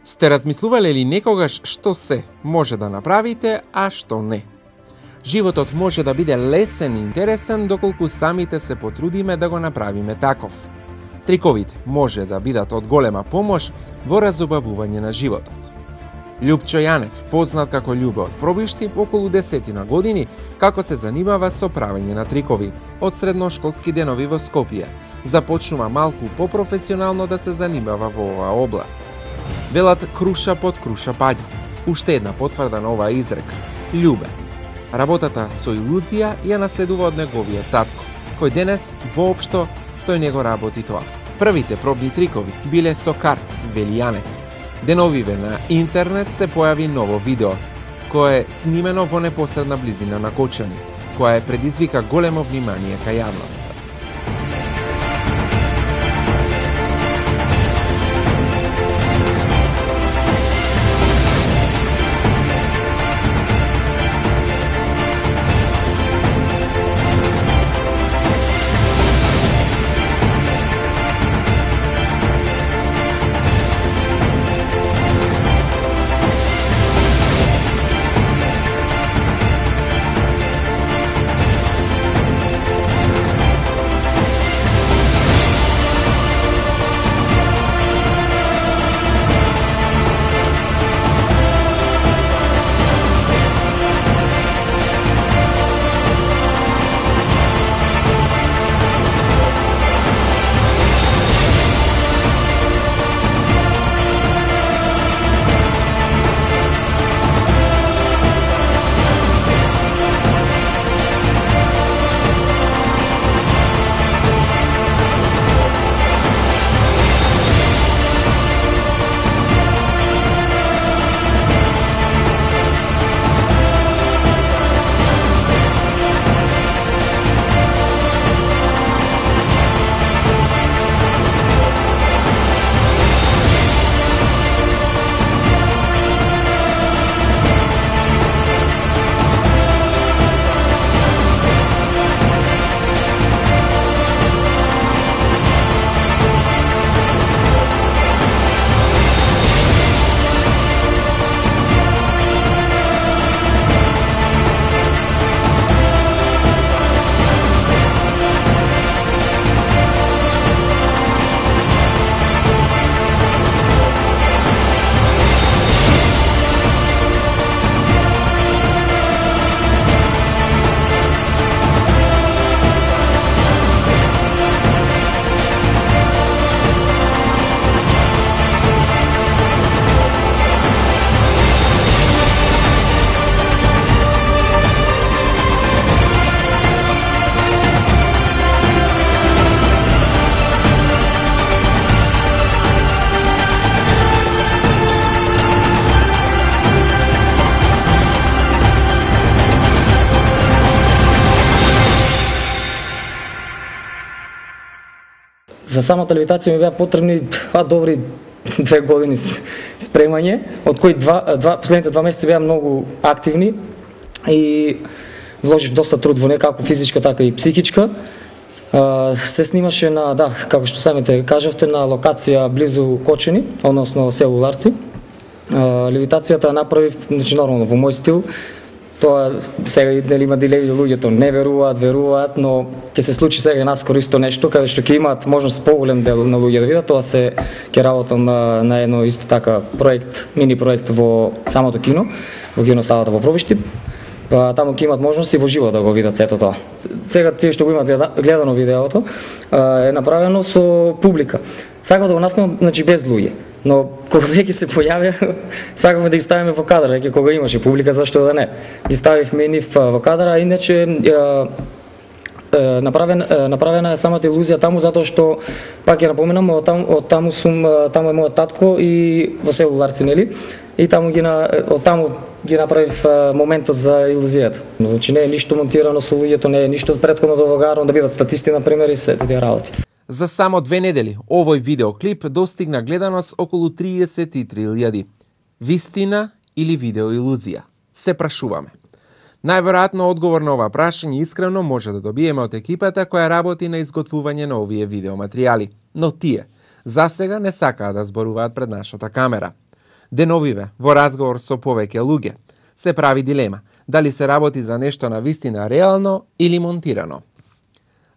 Сте размислувале ли некогаш што се може да направите, а што не? Животот може да биде лесен и интересен доколку самите се потрудиме да го направиме таков. Триковите може да бидат од голема помош во разубавување на животот. Љупчо Јанев, познат како Љубе од Пробишти, околу 10 години, како се занимава со правење на трикови. Од средношколски денови во Скопје започнува малку попрофесионално да се занимава во оваа област. Велат круша под круша паѓа. Уште една потврда на оваа изрека. Љубе. Работата со илузија ја наследува од неговиот татко, кој денес воопшто тој не го работи тоа. Првите пробни трикови биле со карти, вели Јанев. Деновиве на интернет се појави ново видео, кое е снимено во непосредна близина на Кочани, која е предизвика големо внимание кај јавноста. За самата левитација ми беа потребни добри 2 години спремање, од кои последните 2 месеца беа многу активни и вложив доста труд во неја како физичка, така и психичка. Се снимаше на, како што самите кажавте, на локација близу Кочани, односно село Ларци. Левитацијата направив, значи нормално во мој стил. Тоа сега има дилеми, луѓето не веруваат, но ќе се случи сега наскоро исто нешто, каде што ќе имаат можност поголем дел на луѓе да видат. Тоа ќе работам на едно исто така проект, мини проект во самото кино, во киносалата во Пробишти. Таму ќе имат можност и во живо да го видат сето тоа. Сега тие што го имат гледано видеото е направено со публика. Сакам да го наснемам, значи без луѓе. Но кога веќе се појавија, сакавме да ги ставиме во кадар, веќе кога имаше публика, зашто да не. Ги ставивме нив во кадар, а иначе направена е самата илузија таму затоа што пак ја напоменам, од таму е мојот татко и во село Ларци, нели? И таму ги направив моментот за илузијата. Значи не е ништо монтирано со луѓето, не е ништо претходно договарано да бидат статисти на пример и се тие работи. За само 2 недели овој видеоклип достигна гледаност околу 33.000. Вистина или видеоилузија? Се прашуваме. Најверојатно одговор на ова прашање искрено може да добиеме од екипата која работи на изготвување на овие видеоматеријали, но тие засега не сакаат да зборуваат пред нашата камера. Деновиве, во разговор со повеќе луѓе, се прави дилема дали се работи за нешто на вистина реално или монтирано.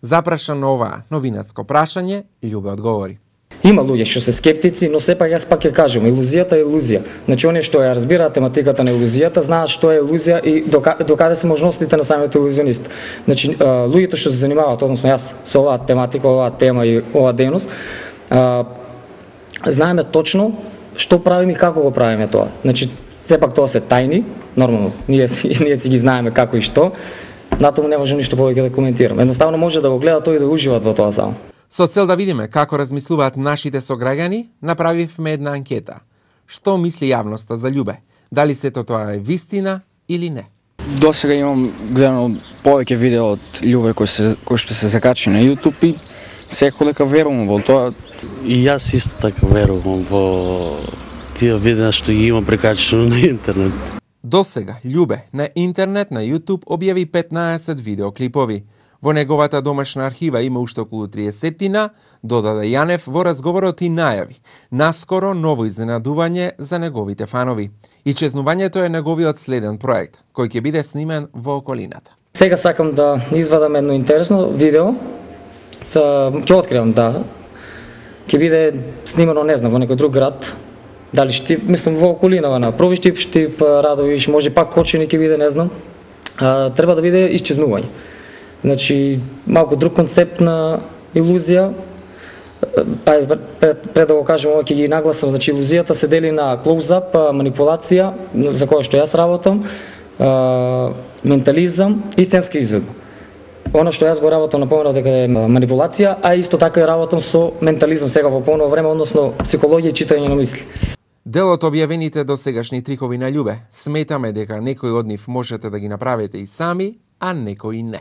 Запрашан на оваа новинарско прашање, Љубе одговори. Има луѓе што се скептици, но сепак јас пак ќе кажам, илузијата е илузија. Значи оние што ја разбираат тематиката на илузијата, знаат што е илузија и докаде се можностите на самиот илузионист. Значи луѓето што се занимаваат, односно јас со оваа тематика, оваа тема и оваа дејност, знаеме точно што правиме и како го правиме тоа. Значи сепак тоа се тајни, нормално, ние си ги знаеме како и што. Натаму не можам ништо повеќе да коментирам. Едноставно може да го гледат тој и да уживат во тоа само. Со цел да видиме како размислуваат нашите сограѓани, направивме една анкета. Што мисли јавноста за Љубе? Дали сето тоа е вистина или не? До сега имам гледано повеќе видео од Љубе кои што се закачи на YouTube и секој дека верувам во тоа. И јас исто така верувам во тие видеа што ги има прекачено на интернет. До сега Љубе на интернет на YouTube објави 15 видеоклипови. Во неговата домашна архива има уште околу 30-тина, додаде Јанев во разговорот и најави наскоро ново изненадување за неговите фанови. И чезнувањето е неговиот следен проект, кој ќе биде снимен во околината. Сега сакам да извадам едно интересно видео, ќе откривам, да, ќе биде снимано, не знам, во некој друг град, дали мислам во околинава на Провиштип, Штип, Радовиш, може пак Кочини ќе биде, не знам. Треба да биде исчезнување. Значи, малку друг концепт на илузија. Пред да го кажем, ова ќе ги нагласам, значи илузијата се дели на клоузап, манипулација, за која што јас работам, ментализам и сценска изведба. Оно што јас го работам напоменав дека е манипулација, а исто така и работам со ментализам сега во поновно време, односно психологија и читање на мисли. Дел од објавените досегашни трикови на Љубе, сметаме дека некои од нив можете да ги направите и сами, а некои не.